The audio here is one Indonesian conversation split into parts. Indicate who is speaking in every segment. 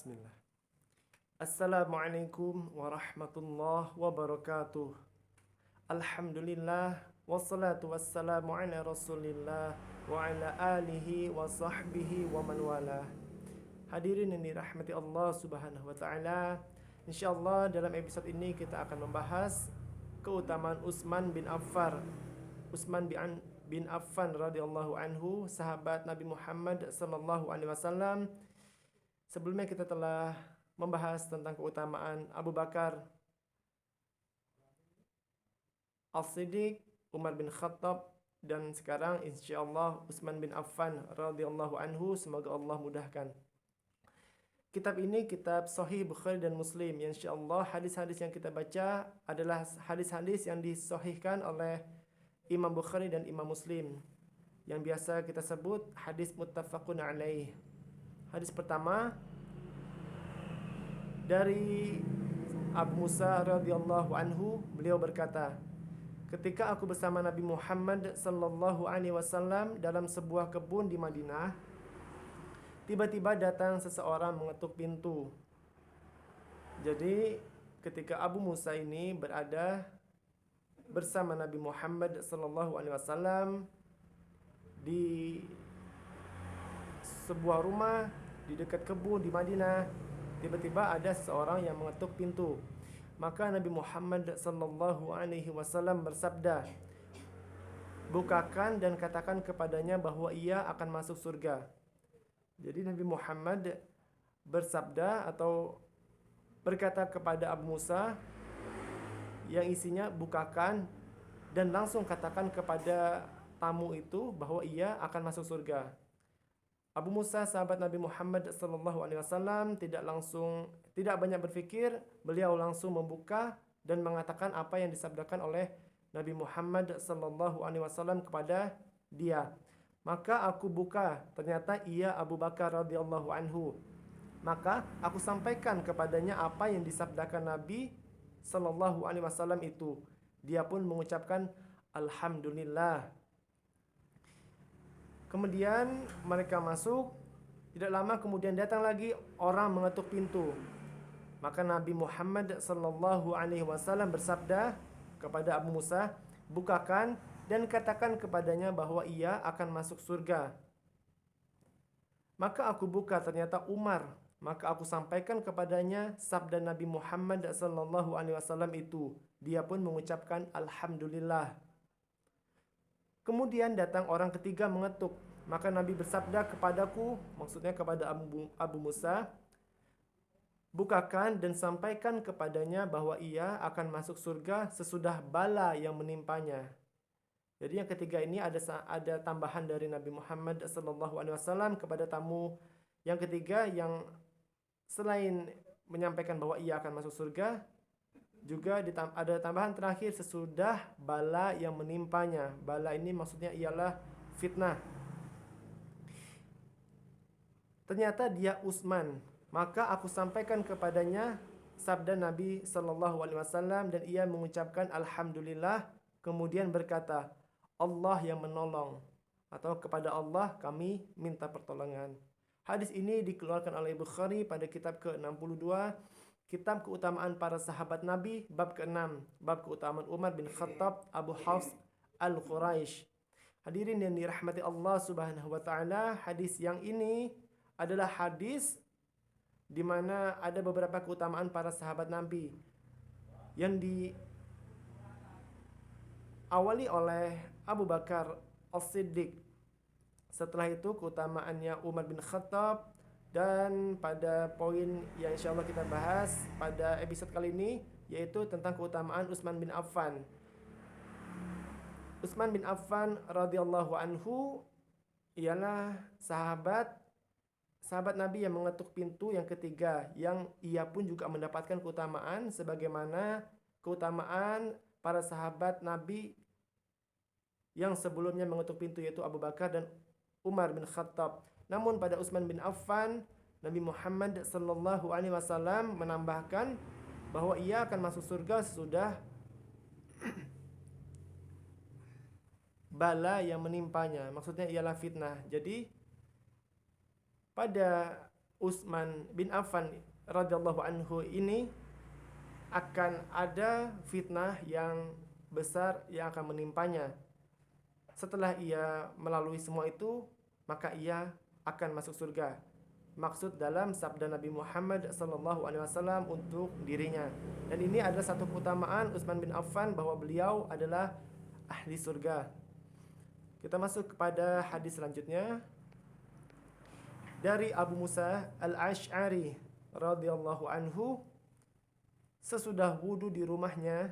Speaker 1: Bismillah. Assalamualaikum warahmatullahi wabarakatuh. Alhamdulillah wassalatu wassalamu ala Rasulillah wa ala alihi wa sahbihi wa man walah. Hadirin yang dirahmati Allah Subhanahu wa taala. Insyaallah dalam episode ini kita akan membahas keutamaan Utsman bin Affan. Bin Affan radhiyallahu anhu, sahabat Nabi Muhammad sallallahu alaihi wasallam. Sebelumnya kita telah membahas tentang keutamaan Abu Bakar As-Siddiq, Umar bin Khattab, dan sekarang insyaallah Utsman bin Affan radhiyallahu anhu. Semoga Allah mudahkan. Kitab ini kitab Sahih Bukhari dan Muslim. Insyaallah hadis-hadis yang kita baca adalah hadis-hadis yang disahihkan oleh Imam Bukhari dan Imam Muslim, yang biasa kita sebut hadis muttafaqun alaih. Hadis pertama dari Abu Musa radhiyallahu anhu, beliau berkata, ketika aku bersama Nabi Muhammad sallallahu alaihi wasallam dalam sebuah kebun di Madinah, tiba-tiba datang seseorang mengetuk pintu. Jadi ketika Abu Musa ini berada bersama Nabi Muhammad sallallahu alaihi wasallam di sebuah rumah di dekat kebun di Madinah, tiba-tiba ada seseorang yang mengetuk pintu. Maka Nabi Muhammad sallallahu alaihi wasallam bersabda, "Bukakan dan katakan kepadanya bahwa ia akan masuk surga." Jadi Nabi Muhammad bersabda atau berkata kepada Abu Musa yang isinya, bukakan dan langsung katakan kepada tamu itu bahwa ia akan masuk surga. Abu Musa, sahabat Nabi Muhammad SAW, tidak banyak berfikir, beliau langsung membuka dan mengatakan apa yang disabdakan oleh Nabi Muhammad SAW kepada dia. Maka aku buka, ternyata ia Abu Bakar radhiyallahu anhu. Maka aku sampaikan kepadanya apa yang disabdakan Nabi SAW itu. Dia pun mengucapkan Alhamdulillah. Kemudian mereka masuk. Tidak lama kemudian datang lagi orang mengetuk pintu. Maka Nabi Muhammad sallallahu alaihi wasallam bersabda kepada Abu Musa, "Bukakan dan katakan kepadanya bahwa ia akan masuk surga." Maka aku buka, ternyata Umar. Maka aku sampaikan kepadanya sabda Nabi Muhammad sallallahu alaihi wasallam itu. Dia pun mengucapkan Alhamdulillah. Kemudian datang orang ketiga mengetuk. Maka Nabi bersabda kepadaku, maksudnya kepada Abu Musa, bukakan dan sampaikan kepadanya bahwa ia akan masuk surga sesudah bala yang menimpanya. Jadi yang ketiga ini ada tambahan dari Nabi Muhammad SAW kepada tamu yang ketiga, yang selain menyampaikan bahwa ia akan masuk surga, juga ada tambahan terakhir sesudah bala yang menimpanya. Bala ini maksudnya ialah fitnah. Ternyata dia Utsman. Maka aku sampaikan kepadanya sabda Nabi SAW dan ia mengucapkan Alhamdulillah. Kemudian berkata, Allah yang menolong, atau kepada Allah kami minta pertolongan. Hadis ini dikeluarkan oleh Bukhari pada kitab ke-62, Kitab Keutamaan Para Sahabat Nabi, bab ke-6, bab keutamaan Umar bin Khattab Abu Hafs Al-Quraisy. Hadirin yang dirahmati Allah Subhanahu wa taala, hadis yang ini adalah hadis di mana ada beberapa keutamaan para sahabat Nabi yang diawali oleh Abu Bakar As-Siddiq. Setelah itu keutamaannya Umar bin Khattab, dan pada poin yang insyaallah kita bahas pada episode kali ini yaitu tentang keutamaan Utsman bin Affan. Utsman bin Affan radhiyallahu anhu ialah sahabat Nabi yang mengetuk pintu yang ketiga, yang ia pun juga mendapatkan keutamaan sebagaimana keutamaan para sahabat Nabi yang sebelumnya mengetuk pintu, yaitu Abu Bakar dan Umar bin Khattab. Namun pada Utsman bin Affan, Nabi Muhammad sallallahu alaihi wasallam menambahkan bahwa ia akan masuk surga sesudah bala yang menimpanya. Maksudnya ialah fitnah. Jadi pada Utsman bin Affan radhiyallahu anhu ini akan ada fitnah yang besar yang akan menimpanya. Setelah ia melalui semua itu, maka ia akan masuk surga. Maksud dalam sabda Nabi Muhammad SAW untuk dirinya. Dan ini adalah satu keutamaan Utsman bin Affan bahwa beliau adalah ahli surga. Kita masuk kepada hadis selanjutnya dari Abu Musa Al-Asy'ari radhiyallahu anhu. Sesudah wudu di rumahnya,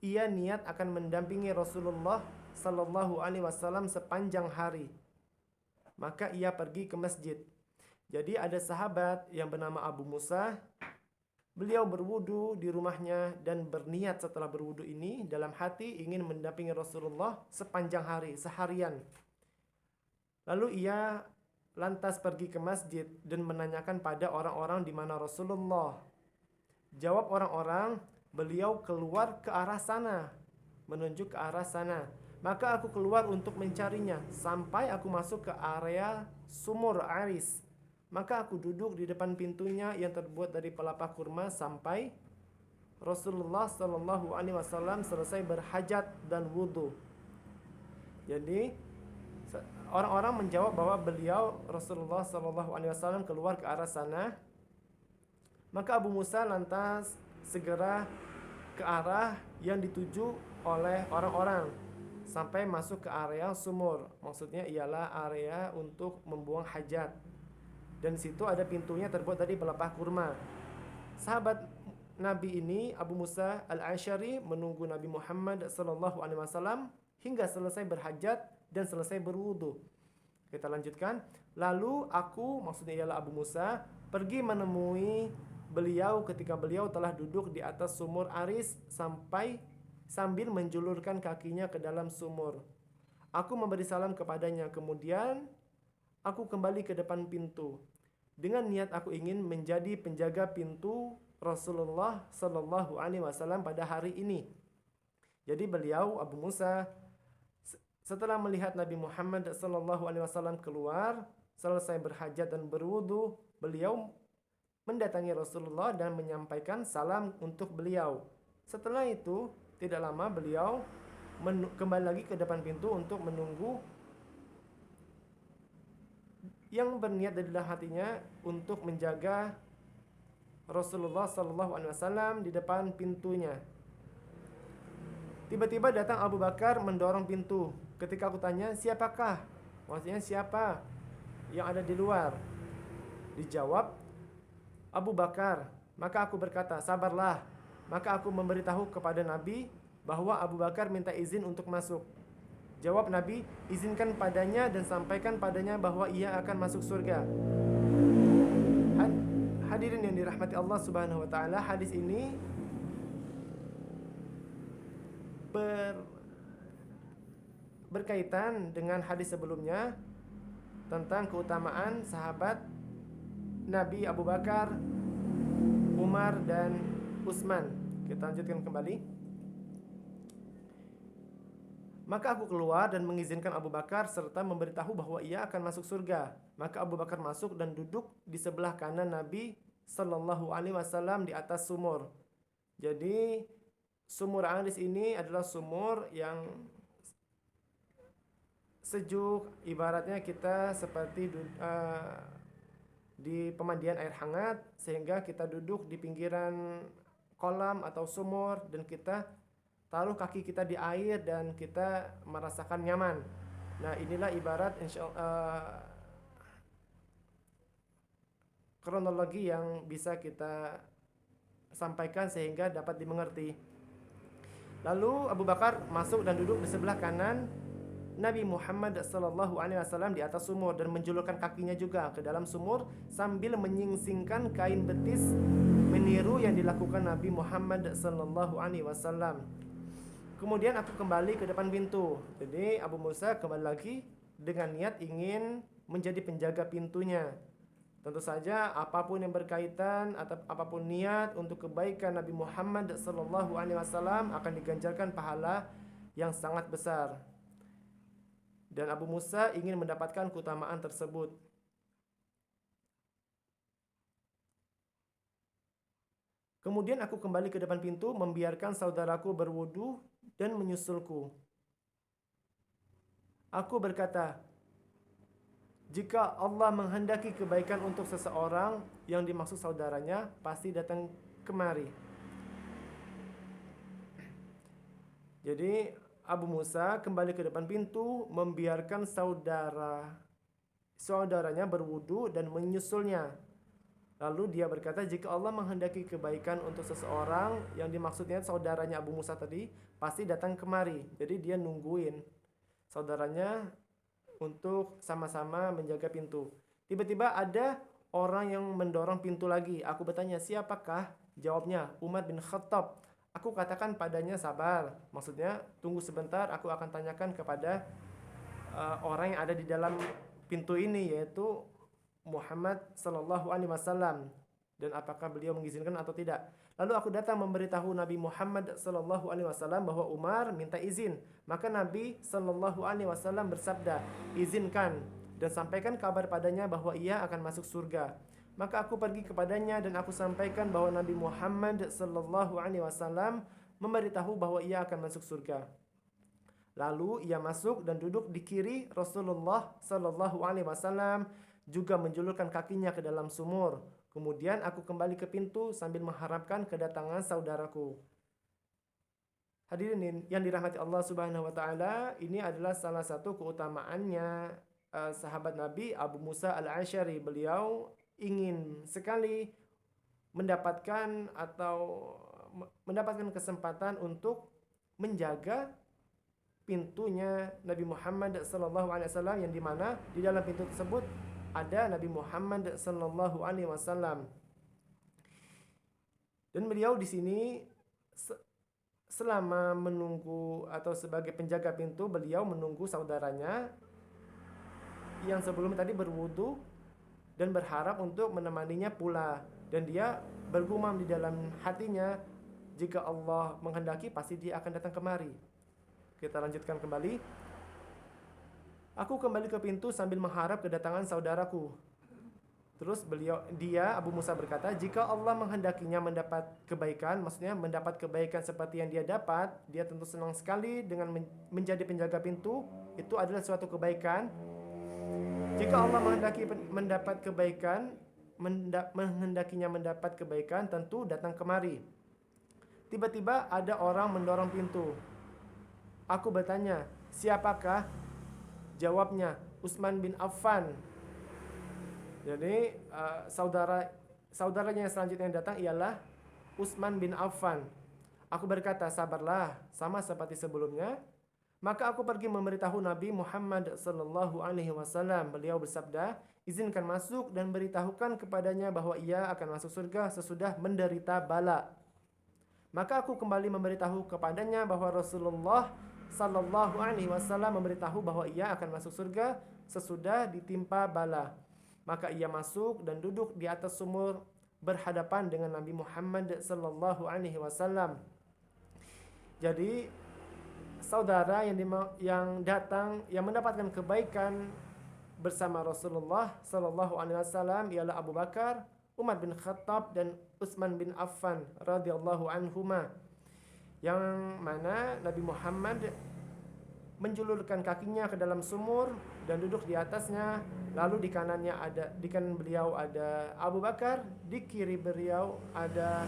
Speaker 1: ia niat akan mendampingi Rasulullah sallallahu alaihi wasallam sepanjang hari. Maka ia pergi ke masjid. Jadi ada sahabat yang bernama Abu Musa. Beliau berwudu di rumahnya dan berniat setelah berwudu ini dalam hati ingin mendampingi Rasulullah sepanjang hari, seharian. Lalu ia lantas pergi ke masjid dan menanyakan pada orang-orang di mana Rasulullah. Jawab orang-orang, beliau keluar ke arah sana, menunjuk ke arah sana. Maka aku keluar untuk mencarinya sampai aku masuk ke area sumur Aris. Maka aku duduk di depan pintunya yang terbuat dari pelapa kurma sampai Rasulullah sallallahu alaihi wasallam selesai berhajat dan wudu. Jadi orang-orang menjawab bahwa beliau Rasulullah sallallahu alaihi wasallam keluar ke arah sana. Maka Abu Musa lantas segera ke arah yang dituju oleh orang-orang sampai masuk ke area sumur. Maksudnya ialah area untuk membuang hajat. Dan di situ ada pintunya terbuat dari pelepah kurma. Sahabat Nabi ini Abu Musa Al-Asy'ari menunggu Nabi Muhammad sallallahu alaihi wasallam hingga selesai berhajat dan selesai berwudu. Kita lanjutkan. Lalu aku, maksudnya ialah Abu Musa, pergi menemui beliau ketika beliau telah duduk di atas sumur Aris sambil menjulurkan kakinya ke dalam sumur. Aku memberi salam kepadanya, kemudian aku kembali ke depan pintu. Dengan niat aku ingin menjadi penjaga pintu Rasulullah sallallahu alaihi wasallam pada hari ini. Jadi beliau Abu Musa setelah melihat Nabi Muhammad sallallahu alaihi wasallam keluar, selesai berhajat dan berwudu, beliau mendatangi Rasulullah dan menyampaikan salam untuk beliau. Setelah itu, tidak lama beliau kembali lagi ke depan pintu untuk menunggu yang berniat dari dalam hatinya untuk menjaga Rasulullah sallallahu alaihi wasallam di depan pintunya. Tiba-tiba datang Abu Bakar mendorong pintu. Ketika aku tanya, siapakah? Maksudnya siapa yang ada di luar? Dijawab, Abu Bakar. Maka aku berkata, sabarlah. Maka aku memberitahu kepada Nabi bahwa Abu Bakar minta izin untuk masuk. Jawab Nabi, izinkan padanya dan sampaikan padanya bahwa ia akan masuk surga. Hadirin yang dirahmati Allah Subhanahu wa taala, hadis ini berkaitan dengan hadis sebelumnya tentang keutamaan sahabat Nabi Abu Bakar, Umar dan Utsman. Kita lanjutkan kembali. Maka aku keluar dan mengizinkan Abu Bakar serta memberitahu bahwa ia akan masuk surga. Maka Abu Bakar masuk dan duduk di sebelah kanan Nabi sallallahu alaihi wasallam di atas sumur. Jadi sumur Aris ini adalah sumur yang sejuk, ibaratnya kita seperti di pemandian air hangat, sehingga kita duduk di pinggiran kolam atau sumur dan kita taruh kaki kita di air dan kita merasakan nyaman. Nah, inilah ibarat kronologi yang bisa kita sampaikan sehingga dapat dimengerti. Lalu Abu Bakar masuk dan duduk di sebelah kanan Nabi Muhammad sallallahu alaihi wasallam di atas sumur dan menjulurkan kakinya juga ke dalam sumur sambil menyingsingkan kain betis meniru yang dilakukan Nabi Muhammad sallallahu alaihi wasallam. Kemudian aku kembali ke depan pintu. Jadi Abu Musa kembali lagi dengan niat ingin menjadi penjaga pintunya. Tentu saja apapun yang berkaitan atau apapun niat untuk kebaikan Nabi Muhammad sallallahu alaihi wasallam akan diganjarkan pahala yang sangat besar. Dan Abu Musa ingin mendapatkan keutamaan tersebut. Kemudian aku kembali ke depan pintu, membiarkan saudaraku berwudu dan menyusulku. Aku berkata, jika Allah menghendaki kebaikan untuk seseorang, yang dimaksud saudaranya pasti datang kemari. Jadi Abu Musa kembali ke depan pintu, membiarkan saudaranya berwudu dan menyusulnya. Lalu dia berkata, jika Allah menghendaki kebaikan untuk seseorang, yang dimaksudnya saudaranya Abu Musa tadi, pasti datang kemari. Jadi dia nungguin saudaranya untuk sama-sama menjaga pintu. Tiba-tiba ada orang yang mendorong pintu lagi. Aku bertanya, siapakah? Jawabnya, Umar bin Khattab. Aku katakan padanya, sabar. Maksudnya, tunggu sebentar, aku akan tanyakan kepada orang yang ada di dalam pintu ini, yaitu Muhammad sallallahu alaihi wasallam, dan apakah beliau mengizinkan atau tidak. Lalu aku datang memberitahu Nabi Muhammad sallallahu alaihi wasallam bahwa Umar minta izin. Maka Nabi sallallahu alaihi wasallam bersabda, izinkan dan sampaikan kabar padanya bahwa ia akan masuk surga. Maka aku pergi kepadanya dan aku sampaikan bahwa Nabi Muhammad sallallahu alaihi wasallam memberitahu bahwa ia akan masuk surga. Lalu ia masuk dan duduk di kiri Rasulullah sallallahu alaihi wasallam, juga menjulurkan kakinya ke dalam sumur. Kemudian aku kembali ke pintu sambil mengharapkan kedatangan saudaraku. Hadirin yang dirahmati Allah Subhanahu wa taala, ini adalah salah satu keutamaannya sahabat Nabi Abu Musa Al-Asy'ari. Beliau ingin sekali mendapatkan kesempatan untuk menjaga pintunya Nabi Muhammad sallallahu alaihi wasallam, yang dimana di dalam pintu tersebut ada Nabi Muhammad sallallahu alaihi wasallam. Dan beliau di sini selama menunggu atau sebagai penjaga pintu, beliau menunggu saudaranya yang sebelum tadi berwudu dan berharap untuk menemaninya pula. Dan dia bergumam di dalam hatinya, jika Allah menghendaki pasti dia akan datang kemari. Kita lanjutkan kembali. Aku kembali ke pintu sambil mengharap kedatangan saudaraku. Terus Abu Musa berkata, jika Allah menghendakinya mendapat kebaikan, maksudnya mendapat kebaikan seperti yang dia dapat, dia tentu senang sekali dengan menjadi penjaga pintu. Itu adalah suatu kebaikan. Jika Allah menghendakinya mendapat kebaikan, tentu datang kemari. Tiba-tiba ada orang mendorong pintu. Aku bertanya, siapakah? Jawabnya, Utsman bin Affan. Jadi saudaranya yang selanjutnya yang datang ialah Utsman bin Affan. Aku berkata, sabarlah, sama seperti sebelumnya. Maka aku pergi memberitahu Nabi Muhammad sallallahu alaihi wasallam. Beliau bersabda, izinkan masuk dan beritahukan kepadanya bahwa ia akan masuk surga sesudah menderita bala. Maka aku kembali memberitahu kepadanya bahwa Rasulullah sallallahu alaihi wasallam memberitahu bahwa ia akan masuk surga sesudah ditimpa bala. Maka ia masuk dan duduk di atas sumur berhadapan dengan Nabi Muhammad sallallahu alaihi wasallam. Jadi saudara yang datang yang mendapatkan kebaikan bersama Rasulullah sallallahu alaihi wasallam ialah Abu Bakar, Umar bin Khattab dan Utsman bin Affan radhiyallahu anhuma, yang mana Nabi Muhammad menjulurkan kakinya ke dalam sumur dan duduk di atasnya. Lalu di kanan beliau ada Abu Bakar, di kiri beliau ada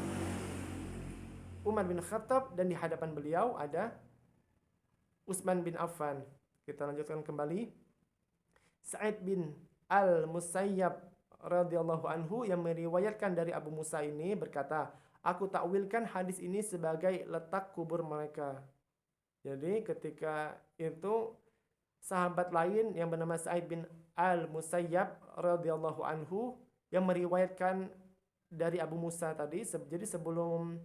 Speaker 1: Umar bin Khattab, dan di hadapan beliau ada Utsman bin Affan. Kita lanjutkan kembali. Sa'id bin Al-Musayyab radhiyallahu anhu yang meriwayatkan dari Abu Musa ini berkata, aku takwilkan hadis ini sebagai letak kubur mereka. Jadi ketika itu sahabat lain yang bernama Sa'id bin Al-Musayyab radhiyallahu anhu yang meriwayatkan dari Abu Musa tadi. Jadi sebelum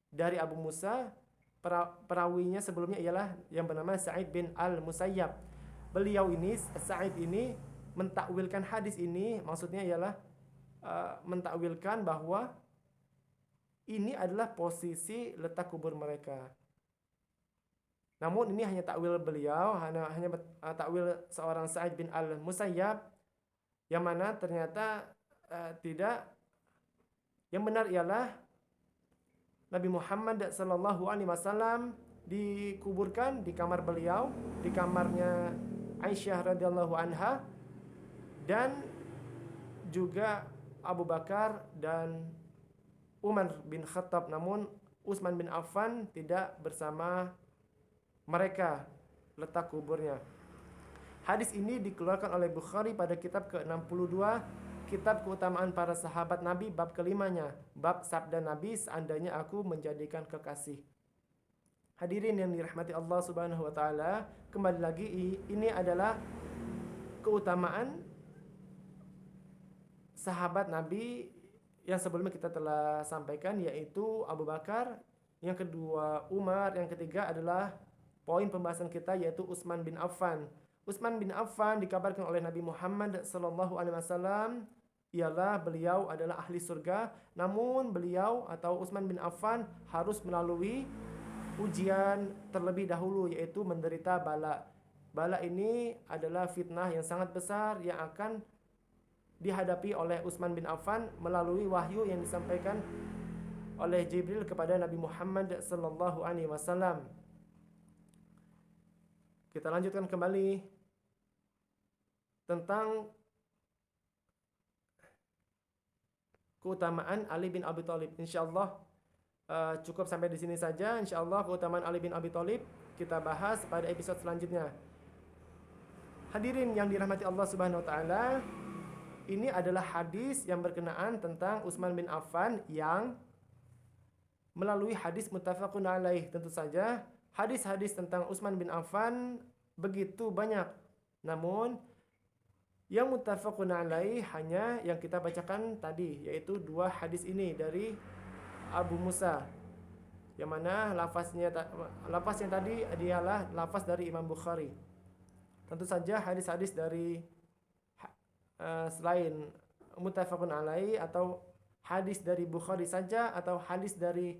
Speaker 1: dari Abu Musa, perawinya sebelumnya ialah yang bernama Sa'id bin Al-Musayyab. Beliau ini, Sa'id ini mentakwilkan hadis ini, maksudnya ialah mentakwilkan bahwa ini adalah posisi letak kubur mereka. Namun ini hanya takwil beliau, hanya takwil seorang Sa'id bin Al-Musayyab, yang mana ternyata tidak. Yang benar ialah Nabi Muhammad sallallahu alaihi wasallam dikuburkan di kamar beliau, di kamarnya Aisyah radhiyallahu anha, dan juga Abu Bakar dan Umar bin Khattab, namun Utsman bin Affan tidak bersama mereka letak kuburnya. Hadis ini dikeluarkan oleh Bukhari pada kitab ke-62, kitab keutamaan para sahabat Nabi, bab kelimanya, bab sabda Nabi, seandainya aku menjadikan kekasih. Hadirin yang dirahmati Allah Subhanahu wa taala, kembali lagi ini adalah keutamaan sahabat Nabi yang sebelumnya kita telah sampaikan, yaitu Abu Bakar, yang kedua Umar, yang ketiga adalah poin pembahasan kita yaitu Utsman bin Affan. Utsman bin Affan dikabarkan oleh Nabi Muhammad sallallahu alaihi wasallam ialah beliau adalah ahli surga, namun beliau atau Utsman bin Affan harus melalui ujian terlebih dahulu, yaitu menderita bala. Bala ini adalah fitnah yang sangat besar yang akan dihadapi oleh Utsman bin Affan melalui wahyu yang disampaikan oleh Jibril kepada Nabi Muhammad sallallahu alaihi wasallam. Kita lanjutkan kembali tentang keutamaan Ali bin Abi Thalib. Insyaallah cukup sampai di sini saja. Insyaallah keutamaan Ali bin Abi Thalib kita bahas pada episode selanjutnya. Hadirin yang dirahmati Allah Subhanahu wa taala, ini adalah hadis yang berkenaan tentang Utsman bin Affan yang melalui hadis muttafaqun alaih. Tentu saja hadis-hadis tentang Utsman bin Affan begitu banyak, namun yang muttafaqun alaih hanya yang kita bacakan tadi, yaitu dua hadis ini dari Abu Musa, yang mana lafaz yang tadi adalah lafaz dari Imam Bukhari. Tentu saja hadis-hadis dari selain muttafaqun alaih atau hadis dari Bukhari saja, atau hadis dari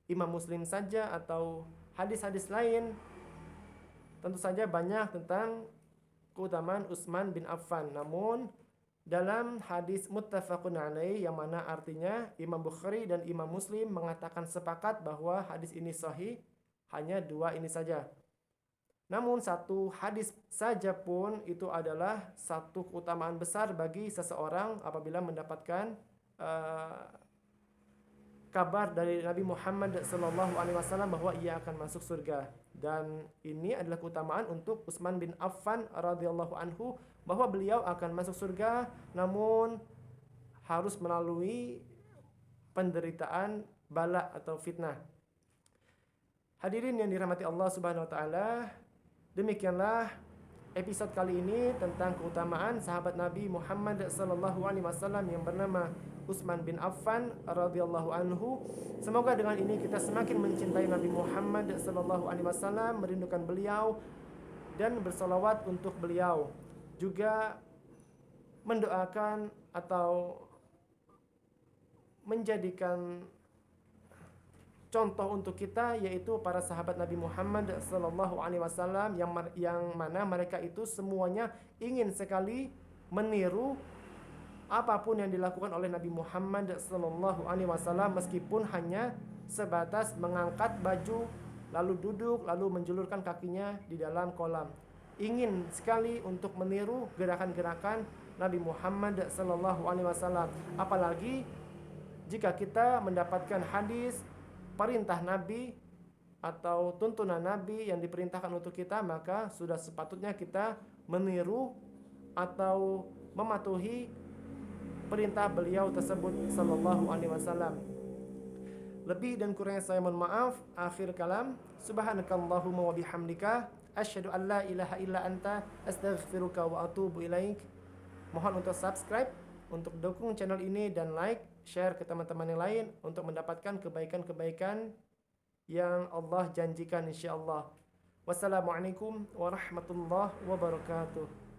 Speaker 1: Imam Muslim saja, atau hadis-hadis lain, tentu saja banyak tentang keutamaan Utsman bin Affan. Namun dalam hadis muttafaqun alaih, yang mana artinya Imam Bukhari dan Imam Muslim mengatakan sepakat bahwa hadis ini sahih, hanya dua ini saja. Namun satu hadis saja pun itu adalah satu keutamaan besar bagi seseorang apabila mendapatkan kabar dari Nabi Muhammad SAW bahwa ia akan masuk surga. Dan ini adalah keutamaan untuk Utsman bin Affan radhiyallahu anhu, bahwa beliau akan masuk surga namun harus melalui penderitaan bala atau fitnah. Hadirin yang dirahmati Allah Subhanahu wa taala, demikianlah episode kali ini tentang keutamaan sahabat Nabi Muhammad SAW yang bernama Utsman bin Affan radhiyallahu anhu. Semoga dengan ini kita semakin mencintai Nabi Muhammad SAW, merindukan beliau dan bersolawat untuk beliau. Juga mendoakan atau menjadikan contoh untuk kita, yaitu para sahabat Nabi Muhammad SAW yang mana mereka itu semuanya ingin sekali meniru apapun yang dilakukan oleh Nabi Muhammad SAW, meskipun hanya sebatas mengangkat baju lalu duduk lalu menjulurkan kakinya di dalam kolam. Ingin sekali untuk meniru gerakan-gerakan Nabi Muhammad SAW. Apalagi jika kita mendapatkan hadis perintah Nabi atau tuntunan Nabi yang diperintahkan untuk kita, maka sudah sepatutnya kita meniru atau mematuhi perintah beliau tersebut sallallahu alaihi wasallam. Lebih dan kurangnya saya mohon maaf. Akhir kalam, subhanakallahumma wa bihamdika asyhadu an la ilaha illa anta astaghfiruka wa atubu ilaik. Mohon untuk subscribe, untuk dukung channel ini, dan like, share ke teman-teman yang lain untuk mendapatkan kebaikan-kebaikan yang Allah janjikan insyaallah. Wassalamualaikum warahmatullahi wabarakatuh.